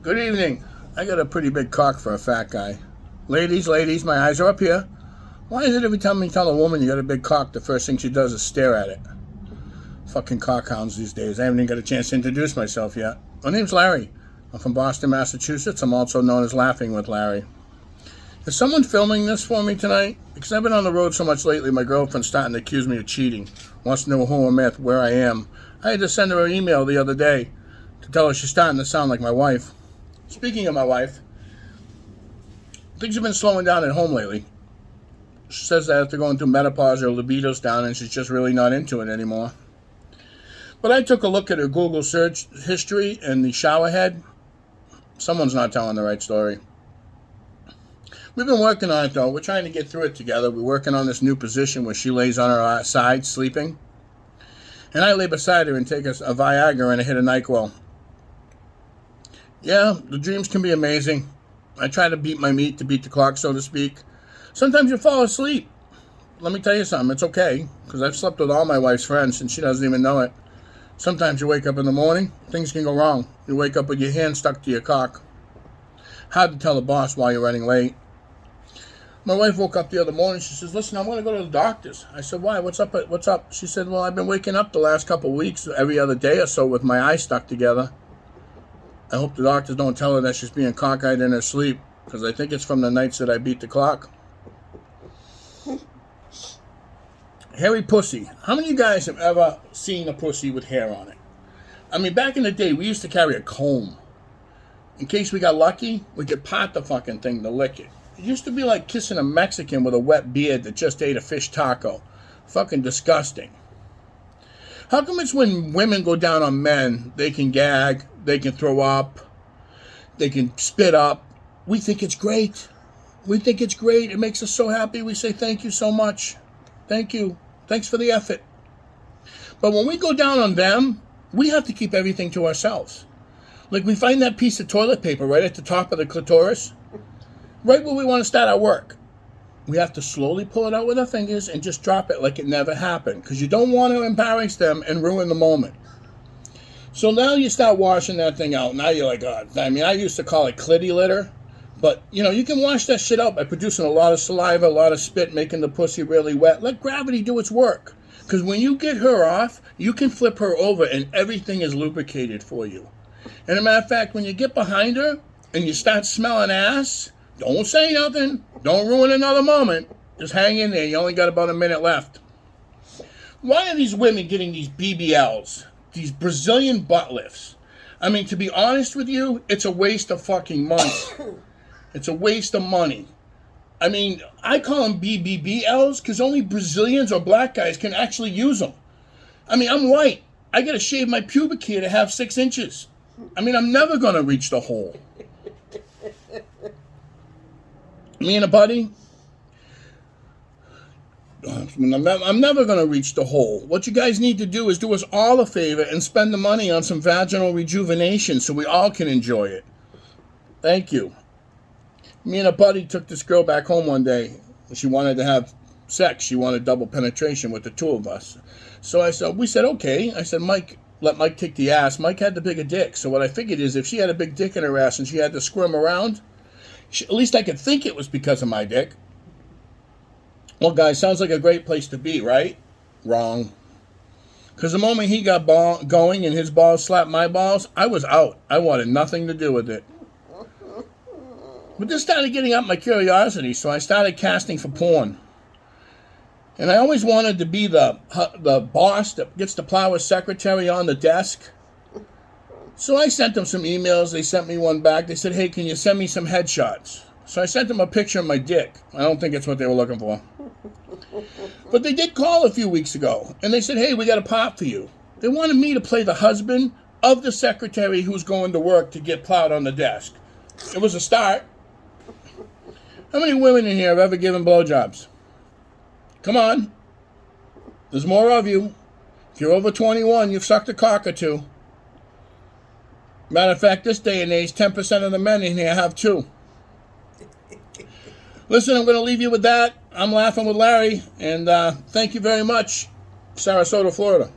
Good evening. I got a pretty big cock for a fat guy. Ladies, my eyes are up here. Why is it every time you tell a woman you got a big cock, the first thing she does is stare at it? Fucking cockhounds these days. I haven't even got a chance to introduce myself yet. My name's Larry. I'm from Boston, Massachusetts. I'm also known as Laughing with Larry. Is someone filming this for me tonight? Because I've been on the road so much lately, my girlfriend's starting to accuse me of cheating. Wants to know who I'm at, where I am. I had to send her an email the other day to tell her she's starting to sound like my wife. Speaking of my wife, things have been slowing down at home lately. She says that after going through menopause, her libido's down and she's just really not into it anymore. But I took a look at her Google search history and the shower head. Someone's not telling the right story. We've been working on it though. We're trying to get through it together. We're working on this new position where she lays on her side sleeping. And I lay beside her and take a Viagra and I hit a NyQuil. Yeah, the dreams can be amazing. I try to beat my meat to beat the clock, so to speak. Sometimes you fall asleep. Let me tell you something, it's okay, because I've slept with all my wife's friends, and she doesn't even know it. Sometimes you wake up in the morning, things can go wrong. You wake up with your hand stuck to your cock. Hard to tell the boss why you're running late. My wife woke up the other morning, she says, listen, I'm going to go to the doctor's. I said, why? What's up? She said, well, I've been waking up the last couple of weeks, every other day or so, with my eyes stuck together. I hope the doctors don't tell her that she's being cockeyed in her sleep, because I think it's from the nights that I beat the clock. Hairy pussy. How many of you guys have ever seen a pussy with hair on it? I mean, back in the day, we used to carry a comb. In case we got lucky, we could pot the fucking thing to lick it. It used to be like kissing a Mexican with a wet beard that just ate a fish taco. Fucking disgusting. How come it's when women go down on men, they can gag, they can throw up, they can spit up? We think it's great. We think it's great. It makes us so happy. We say thank you so much. Thank you. Thanks for the effort. But when we go down on them, we have to keep everything to ourselves. Like we find that piece of toilet paper right at the top of the clitoris, right where we want to start our work. We have to slowly pull it out with our fingers and just drop it like it never happened, because you don't want to embarrass them and ruin the moment. So now you start washing that thing out. Now you're like, oh, I mean, I used to call it clitty litter, but you can wash that shit out by producing a lot of saliva, a lot of spit, making the pussy really wet. Let gravity do its work, because when you get her off, you can flip her over and everything is lubricated for you. And as a matter of fact, when you get behind her and you start smelling ass, don't say nothing. Don't ruin another moment. Just hang in there. You only got about a minute left. Why are these women getting these BBLs? These Brazilian butt lifts? I mean, to be honest with you, it's a waste of fucking money. It's a waste of money. I mean, I call them BBBLs because only Brazilians or black guys can actually use them. I mean, I'm white. I got to shave my pubic hair to have 6 inches. I mean, I'm never going to reach the hole. Me and a buddy, I'm never going to reach the hole. What you guys need to do is do us all a favor and spend the money on some vaginal rejuvenation so we all can enjoy it. Thank you. Me and a buddy took this girl back home one day. She wanted to have sex. She wanted double penetration with the two of us. So we said, okay. I said, let Mike kick the ass. Mike had the bigger dick. So what I figured is if she had a big dick in her ass and she had to squirm around, at least I could think it was because of my dick. Well, guys, sounds like a great place to be, right? Wrong. Because the moment he got going and his balls slapped my balls, I was out. I wanted nothing to do with it. But this started getting up my curiosity, so I started casting for porn. And I always wanted to be the boss that gets to plow his secretary on the desk. So I sent them some emails. They sent me one back. They said, hey, can you send me some headshots? So I sent them a picture of my dick. I don't think it's what they were looking for. But they did call a few weeks ago. And they said, hey, we got a part for you. They wanted me to play the husband of the secretary who's going to work to get plowed on the desk. It was a start. How many women in here have ever given blowjobs? Come on. There's more of you. If you're over 21, you've sucked a cock or two. Matter of fact, this day and age, 10% of the men in here have 2. Listen, I'm going to leave you with that. I'm Laughing with Larry, and thank you very much, Sarasota, Florida.